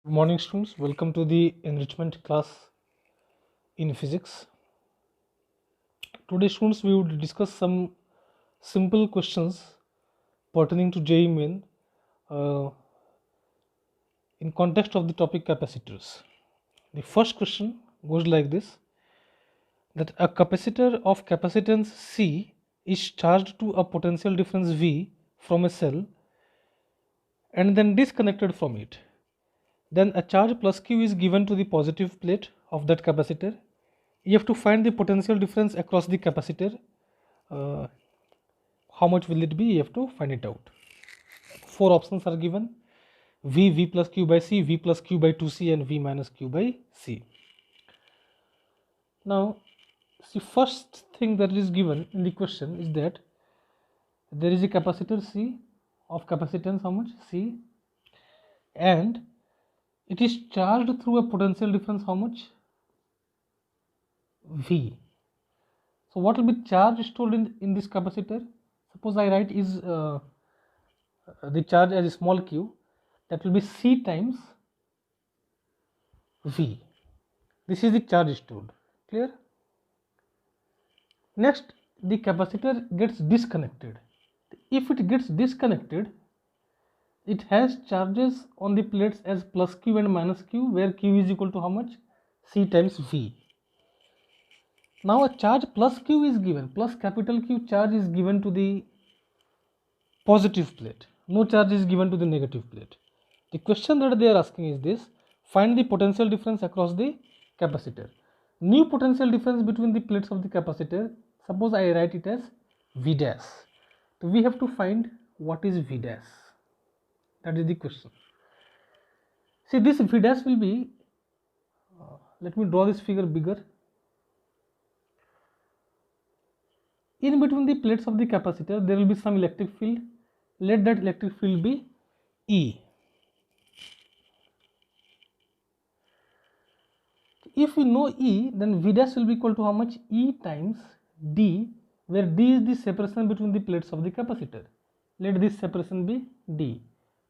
Good morning, students. Welcome to the enrichment class in physics. Today, students, we would discuss some simple questions pertaining to JEE Main in context of the topic capacitors. The first question goes like this: that a capacitor of capacitance C is charged to a potential difference V from a cell and then disconnected from it. Then a charge plus Q is given to the positive plate of that capacitor. You have to find the potential difference across the capacitor. Uh, how much will it be? You have to find it out. Four options are given: V plus Q by C, V plus Q by 2C, and V minus Q by C. Now, the first thing that is given in the question is that there is a capacitor C of capacitance, how much? C, and it is charged through a potential difference, how much? V. So what will be charge stored in this capacitor? Suppose I write is the charge as a small q, that will be C times V. This is the charge stored. Clear? Next, the capacitor gets disconnected. If it gets disconnected, it has charges on the plates as plus q and minus q, where q is equal to how much? C times V. Now a charge plus q is given, plus capital Q charge is given to the positive plate. No charge is given to the negative plate. The question that they are asking is this: find the potential difference across the capacitor. New potential difference between the plates of the capacitor, suppose I write it as V dash. So we have to find what is V dash. That is the question. See, this V dash will be, let me draw this figure bigger. In between the plates of the capacitor, there will be some electric field. Let that electric field be E. If we know E, then V dash will be equal to how much? E times D, where D is the separation between the plates of the capacitor. Let this separation be D.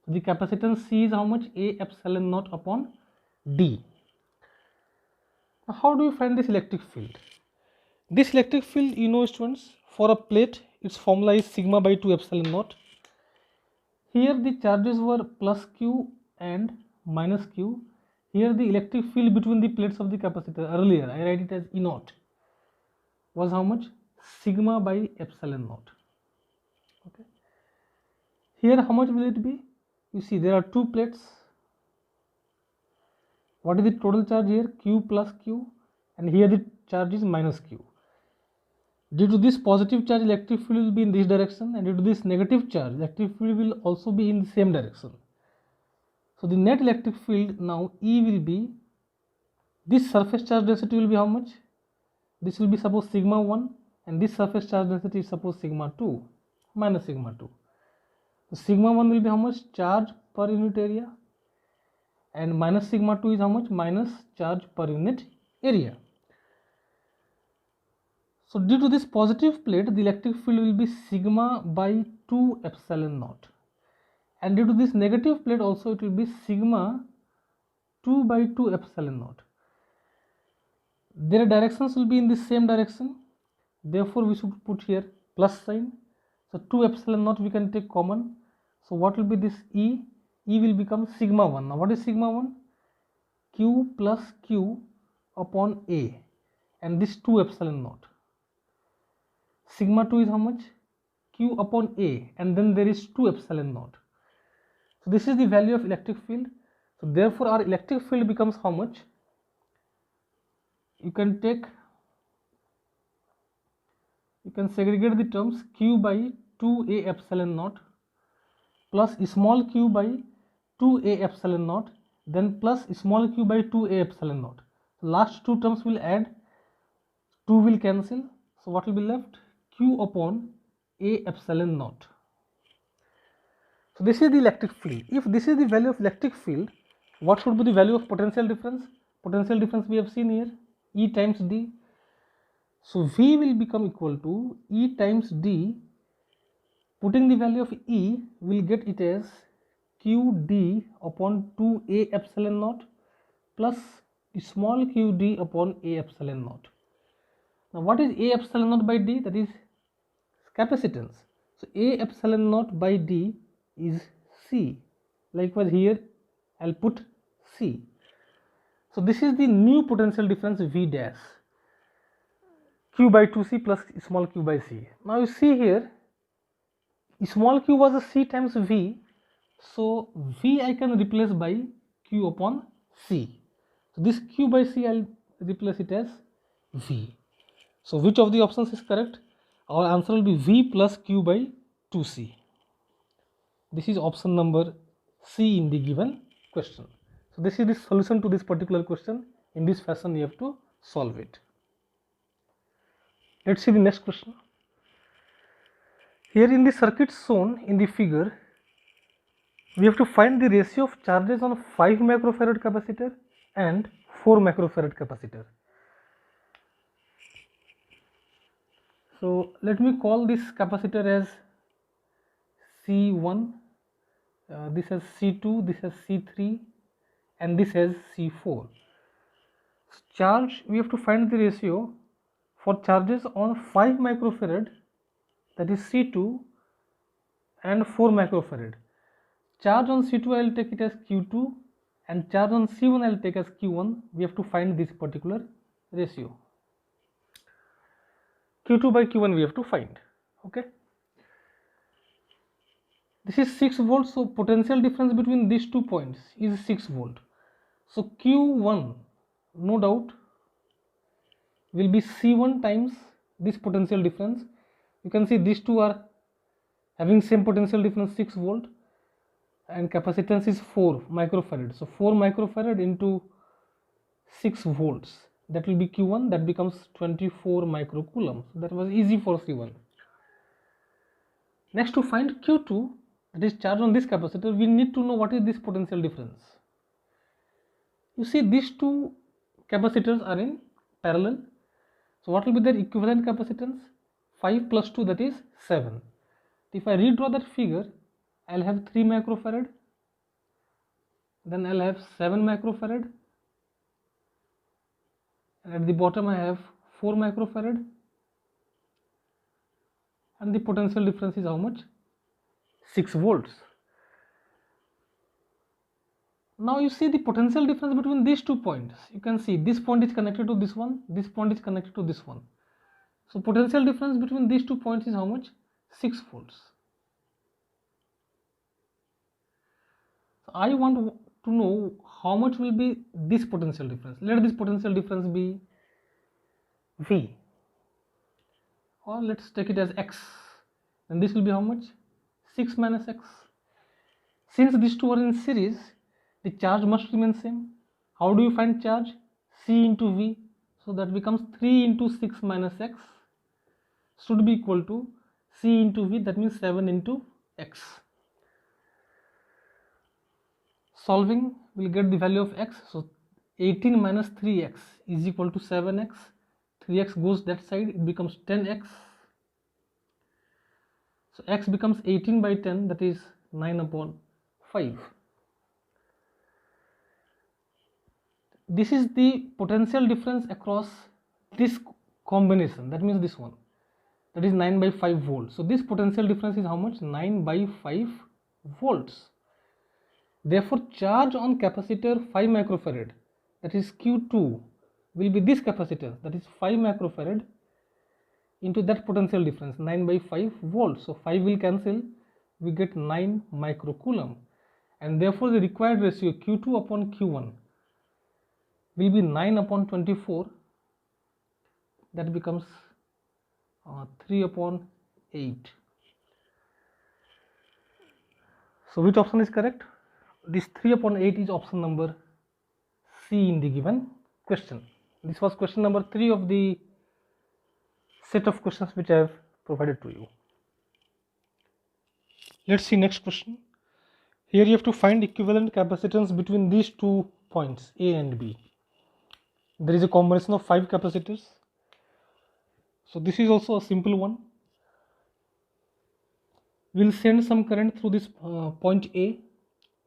So the capacitance C is how much? A epsilon naught upon D. Now how do you find this electric field? This electric field, you know, students, for a plate, its formula is sigma by 2 epsilon naught. Here the charges were plus Q and minus Q. Here the electric field between the plates of the capacitor, earlier I write it as E naught, was how much? Sigma by epsilon naught. Okay. Here how much will it be? You see there are two plates. What is the total charge here? Q plus Q, and here the charge is minus Q. Due to this positive charge, electric field will be in this direction, and due to this negative charge, electric field will also be in the same direction. So the net electric field now E will be, this surface charge density will be how much? This will be suppose sigma 1, and this surface charge density is suppose sigma 2 minus sigma 2. So sigma 1 will be how much? Charge per unit area, and minus sigma 2 is how much? Minus charge per unit area. So due to this positive plate, the electric field will be sigma by 2 epsilon naught, and due to this negative plate also it will be sigma 2 by 2 epsilon naught. Their directions will be in the same direction, therefore we should put here plus sign. So 2 epsilon naught we can take common. So what will be this E? E will become sigma 1. Now what is sigma 1? Q plus Q upon A, and this 2 epsilon naught. Sigma 2 is how much? Q upon A, and then there is 2 epsilon naught. So this is the value of electric field. So therefore our electric field becomes how much? You can segregate the terms: Q by 2A epsilon naught plus small q by 2A epsilon naught, then plus small q by 2A epsilon naught. So last two terms will add, 2 will cancel. So what will be left? Q upon A epsilon naught. So this is the electric field. If this is the value of electric field, what should be the value of potential difference? Potential difference we have seen here, E times D. So V will become equal to E times D. Putting the value of E, will get it as QD upon 2A epsilon naught plus small QD upon A epsilon naught. Now what is A epsilon naught by D? That is capacitance. So A epsilon naught by D is C. Likewise here I'll put C. So this is the new potential difference V dash, Q by 2C plus small q by C. Now you see here, small q was a C times V, so V I can replace by Q upon C. So this Q by C I'll replace it as V. So which of the options is correct? Our answer will be V plus Q by 2C. This is option number C in the given question. So this is the solution to this particular question. In this fashion you have to solve it. Let's see the next question. Here in the circuit shown in the figure, we have to find the ratio of charges on 5 microfarad capacitor and 4 microfarad capacitor. So let me call this capacitor as C1, this as C2, this as C3, and this as C4. Charge, we have to find the ratio for charges on 5 microfarad, that is C2, and 4 microfarad. Charge on C2 I will take it as Q2 and charge on C1 I will take as Q1. We have to find this particular ratio. Q2 by Q1 we have to find. Okay. This is 6 volts, so potential difference between these 2 points is 6 volt. So Q1 no doubt will be C1 times this potential difference. You can see these two are having same potential difference, 6 volt, and capacitance is 4 microfarad. So 4 microfarad into 6 volts, that will be Q1, that becomes 24 microcoulomb. So that was easy for C1. Next, to find Q2, that is charge on this capacitor, we need to know what is this potential difference. You see these two capacitors are in parallel. So what will be their equivalent capacitance? 5 plus 2, that is 7. If I redraw that figure, I'll have 3 microfarad, then I'll have 7 microfarad, and at the bottom I have 4 microfarad, and the potential difference is how much? 6 volts. Now you see the potential difference between these 2 points. You can see this point is connected to this one, this point is connected to this one. So potential difference between these 2 points is how much? 6 volts. So I want to know how much will be this potential difference. Let this potential difference be V, or let's take it as X, and this will be how much? 6 minus X. Since these two are in series, the charge must remain same. How do you find charge? C into V. So that becomes 3 into 6 minus X should be equal to C into V, that means 7 into X. Solving, we'll get the value of X. So 18 minus 3X is equal to 7X. 3X goes that side, it becomes 10X. So X becomes 18 by 10, that is 9 upon 5. This is the potential difference across this combination, that means this one, that is 9 by 5 volts. So this potential difference is how much? 9 by 5 volts. Therefore charge on capacitor 5 microfarad, that is Q2, will be this capacitor, that is 5 microfarad, into that potential difference, 9 by 5 volts. So 5 will cancel, we get 9 microcoulomb, and therefore the required ratio Q2 upon Q1 will be 9 upon 24, that becomes 3 upon 8. So which option is correct? This 3 upon 8 is option number C in the given question. This was question number 3 of the set of questions which I have provided to you. Let's see next question. Here you have to find equivalent capacitance between these 2 points A and B. There is a combination of 5 capacitors. So this is also a simple one. We'll send some current through this point A.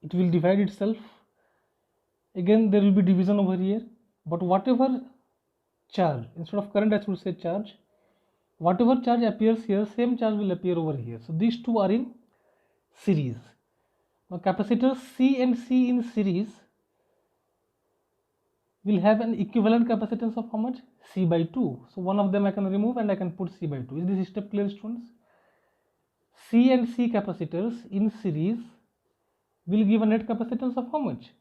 it will divide itself. Again there will be division over here, but whatever charge, instead of current I should say charge, whatever charge appears here, same charge will appear over here. So these two are in series. Now capacitors C and C in series will have an equivalent capacitance of how much? C by 2. So one of them I can remove and I can put C by 2. Is this step clear, students? C and C capacitors in series will give a net capacitance of how much?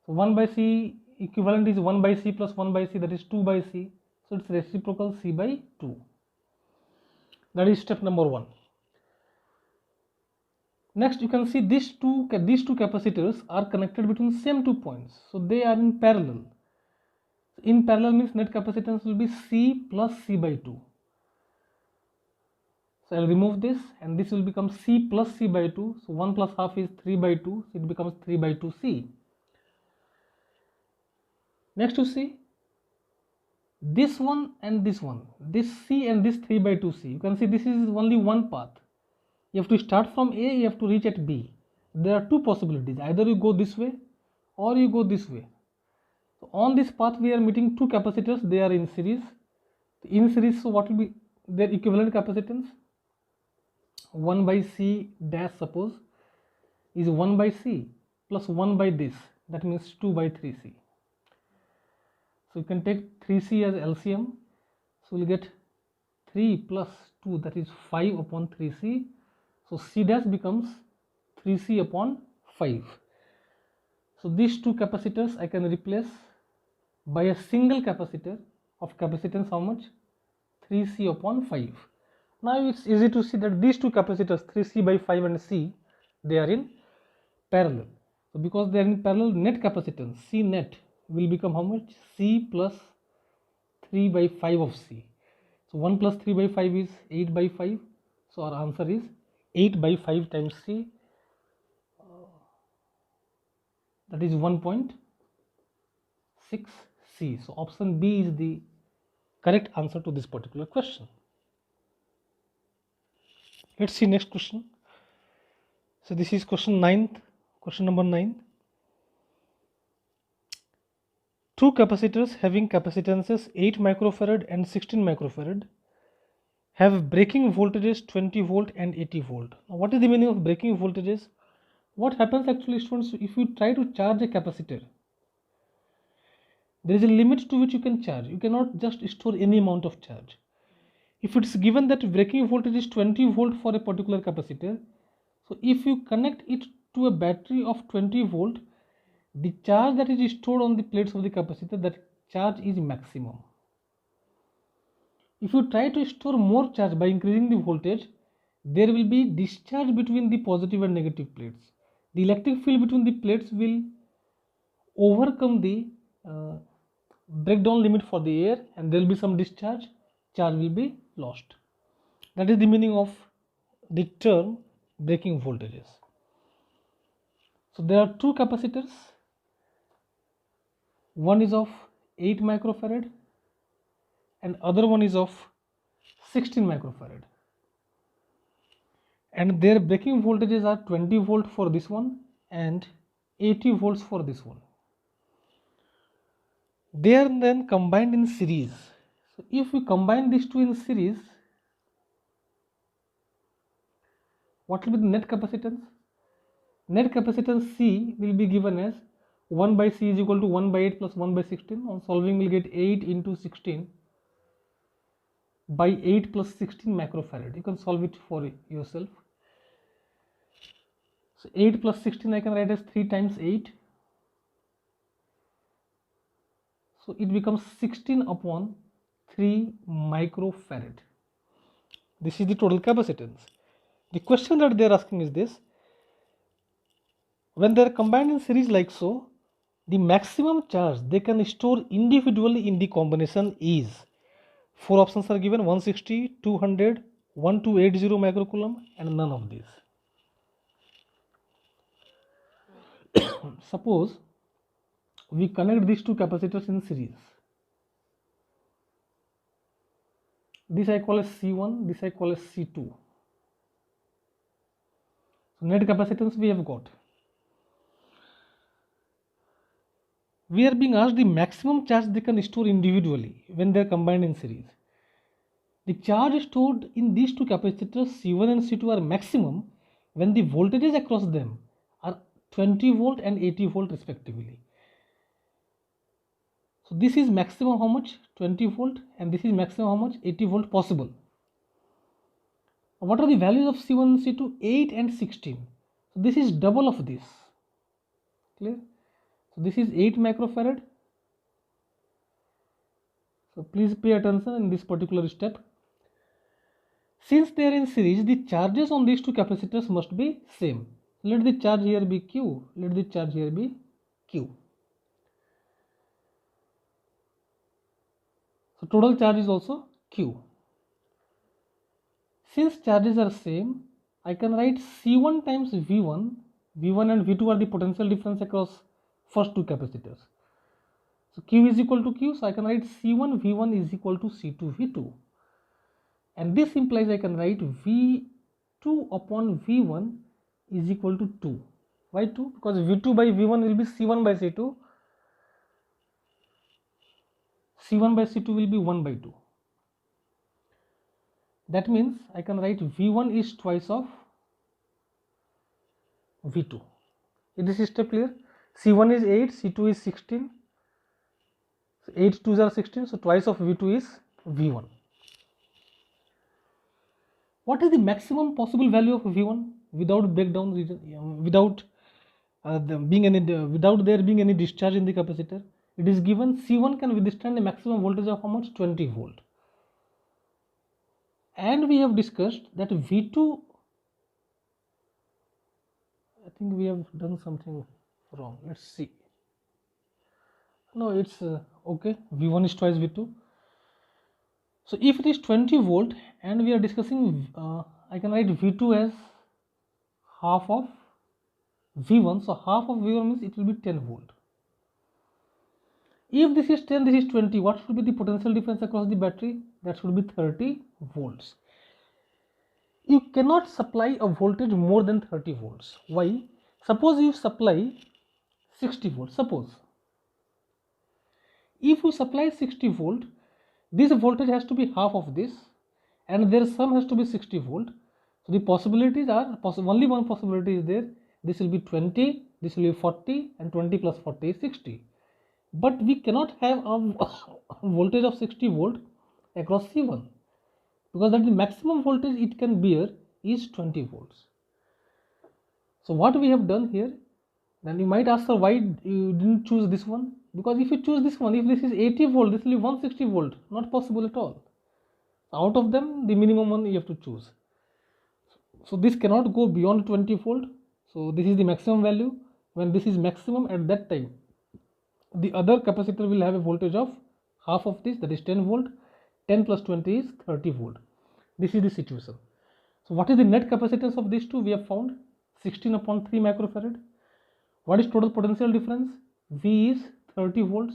So 1 by C equivalent is 1 by C plus 1 by C, that is 2 by C. So it's reciprocal C by 2. That is step number 1. Next you can see these two capacitors are connected between same 2 points. So they are in parallel. In parallel means net capacitance will be C plus C by 2. So I'll remove this and this will become C plus C by 2. So 1 plus half is 3 by 2. So it becomes 3 by 2 C. Next you see this one and this one, this C and this 3 by 2 C. You can see this is only one path. You have to start from A, you have to reach at B. There are two possibilities. Either you go this way or you go this way. So on this path we are meeting two capacitors. They are in series. In series, so what will be their equivalent capacitance? 1 by C dash suppose is 1 by C plus 1 by this. That means 2 by 3C. So you can take 3C as LCM. So we'll get 3 plus 2, that is 5 upon 3C. So C dash becomes 3C upon 5. So these two capacitors I can replace by a single capacitor of capacitance how much? 3C upon 5. Now it's easy to see that these two capacitors 3C by 5 and C, they are in parallel. So because they are in parallel, net capacitance C net will become how much? C plus 3 by 5 of C. So 1 plus 3 by 5 is 8 by 5. So our answer is 8 by 5 times C, that is 1.6 C. So option B is the correct answer to this particular question. Let's see next question. So this is question number 9. Two capacitors having capacitances 8 microfarad and 16 microfarad have breaking voltages 20 volt and 80 volt. Now what is the meaning of breaking voltages? What happens actually, students, if you try to charge a capacitor, there is a limit to which you can charge. You cannot just store any amount of charge. If it's given that breaking voltage is 20 volt for a particular capacitor, so if you connect it to a battery of 20 volt, the charge that is stored on the plates of the capacitor, that charge is maximum. If you try to store more charge by increasing the voltage, there will be discharge between the positive and negative plates. The electric field between the plates will overcome the breakdown limit for the air and there will be some discharge, charge will be lost. That is the meaning of the term breaking voltages. So there are two capacitors. One is of 8 microfarad and other one is of 16 microfarad. And their breaking voltages are 20 volt for this one and 80 volts for this one. They are then combined in series. So if we combine these two in series, what will be the net capacitance? Net capacitance C will be given as 1 by C is equal to 1 by 8 plus 1 by 16. On solving we'll get 8 into 16 by 8 plus 16 microfarad. You can solve it for yourself. So 8 plus 16 I can write as 3 times 8. So it becomes 16 upon 3 microfarad. This is the total capacitance. The question that they are asking is this: when they are combined in series like so, the maximum charge they can store individually in the combination is, 4 options are given: 160, 200, 1280 microcoulomb and none of these. Suppose we connect these two capacitors in series. This I call as C1, this I call as C2. So net capacitance we have got. we are being asked the maximum charge they can store individually when they are combined in series. The charge stored in these two capacitors C1 and C2 are maximum when the voltages across them are 20 volt and 80 volt respectively. So this is maximum how much? 20 volt, and this is maximum how much? 80 volt possible. What are the values of C1 and C2? 8 and 16. So this is double of this. Clear? So this is 8 microfarad. So please pay attention in this particular step. Since they are in series, the charges on these two capacitors must be same. Let the charge here be Q. Let the charge here be Q. So total charge is also Q. Since charges are same, I can write C1 times V1. V1 and V2 are the potential difference across first two capacitors. So Q is equal to Q, so I can write C1 V1 is equal to C2 V2. And this implies I can write V2 upon V1 is equal to 2. Why 2? Because V2 by V1 will be C1 by C2. C1 by C2 will be 1 by 2. That means I can write V1 is twice of V2. Is this step clear? C1 is 8, C2 is 16. So 8 2s are 16, so twice of V2 is V1. What is the maximum possible value of V1 without breakdown region, without there being any discharge in the capacitor? It is given C1 can withstand a maximum voltage of how much? 20 volt. And we have discussed that V2, I think we have done something wrong. Let's see. No, it's okay. V1 is twice V2. So if it is 20 volt and we are discussing, I can write V2 as half of V1. So half of V1 means it will be 10 volt. If this is 10, this is 20, what should be the potential difference across the battery? That should be 30 volts. You cannot supply a voltage more than 30 volts. Why? Suppose you supply 60 volts. Suppose if you supply 60 volt, this voltage has to be half of this, and their sum has to be 60 volt. So the possibilities are, only one possibility is there. This will be 20, this will be 40, and 20 plus 40 is 60. But we cannot have a voltage of 60 volt across C1, because that the maximum voltage it can bear is 20 volts. So what we have done here, then you might ask, sir, why you didn't choose this one? Because if you choose this one, if this is 80 volt, this will be 160 volt, not possible at all. Out of them, the minimum one you have to choose. So this cannot go beyond 20 volt. So this is the maximum value. When this is maximum, at that time, the other capacitor will have a voltage of half of this, that is 10 volt. 10 plus 20 is 30 volt. This is the situation. So what is the net capacitance of these two? We have found 16 upon 3 microfarad. What is total potential difference? V is 30 volts.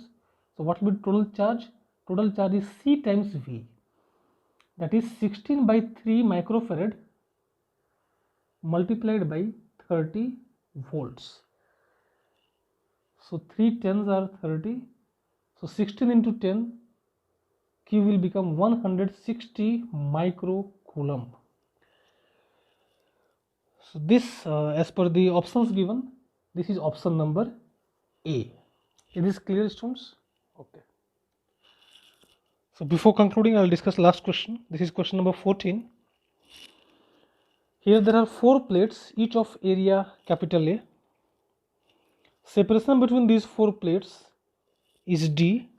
So what will be total charge? Total charge is C times V. That is 16 by 3 microfarad multiplied by 30 volts. So 3 tens are 30. So 16 into 10, Q will become 160 microcoulomb. So this, as per the options given, this is option number A. Is this clear, students? Okay. So before concluding, I will discuss last question. This is question number 14. Here there are 4 plates, each of area capital A. Separation between these 4 plates is D.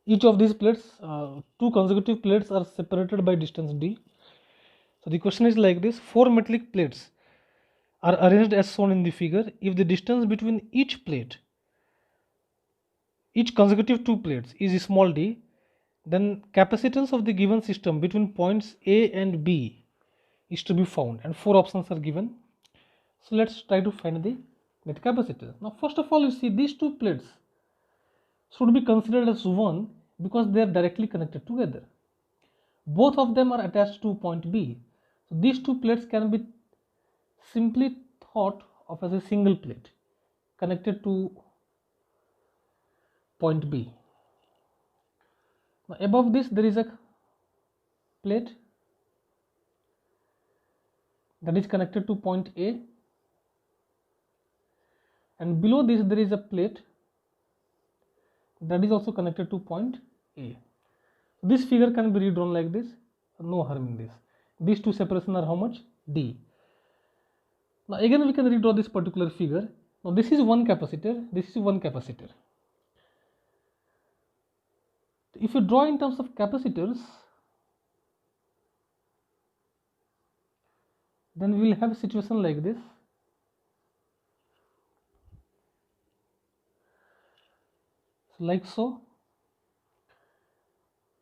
Each of these plates, 2 consecutive plates are separated by distance D. So the question is like this: 4 metallic plates are arranged as shown in the figure. If the distance between each plate, each consecutive 2 plates is small d, then capacitance of the given system between points A and B is to be found, and 4 options are given. So let's try to find the net capacitance. Now first of all, you see these 2 plates should be considered as one because they are directly connected together. Both of them are attached to point B. So these 2 plates can be simply thought of as a single plate. connected to point B. Now above this there is a plate that is connected to point A, and below this there is a plate that is also connected to point A. This figure can be redrawn like this, no harm in this. These two separations are how much? D. Now again we can redraw this particular figure. Now this is one capacitor, this is one capacitor. If you draw in terms of capacitors, then we will have a situation like this. So like so,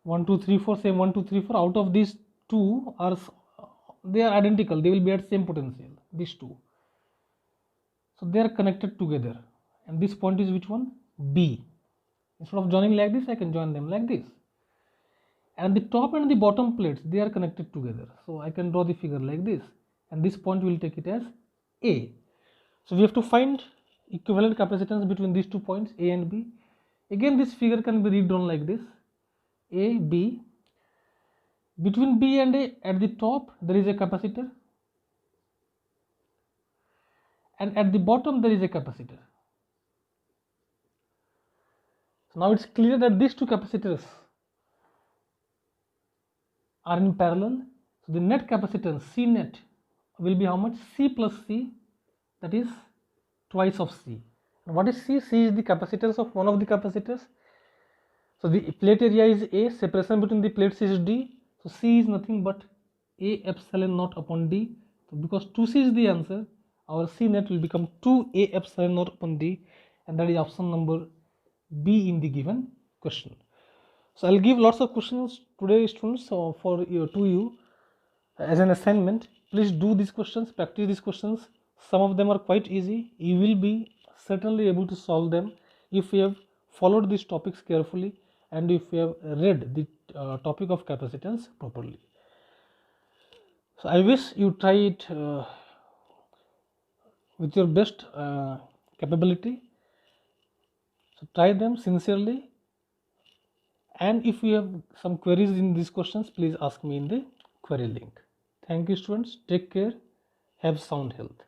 1 2 3 4, say 1 2 3 4, out of these two are, they are identical, they will be at same potential, these two. So they are connected together, and this point is which one? B. Instead of joining like this, I can join them like this. And the top and the bottom plates, they are connected together. So I can draw the figure like this, and this point we will take it as A. So we have to find equivalent capacitance between these 2 points A and B. Again this figure can be redrawn like this, A, B. Between B and A, at the top there is a capacitor, and at the bottom there is a capacitor. So now it's clear that these two capacitors are in parallel. So the net capacitance C net will be how much? C plus C, that is twice of C. And what is C? C is the capacitance of one of the capacitors. So the plate area is A, separation between the plates is D. So C is nothing but A epsilon naught upon D. So because 2C is the answer, our C net will become 2A epsilon naught upon D, and that is option number B in the given question. So I'll give lots of questions today, students, for you, to you as an assignment. Please do these questions, practice these questions. Some of them are quite easy. You will be certainly able to solve them if you have followed these topics carefully and if you have read the topic of capacitance properly. So I wish you try it with your best capability. So try them sincerely, and if you have some queries in these questions, please ask me in the query link. Thank you, students. Take care. Have sound health.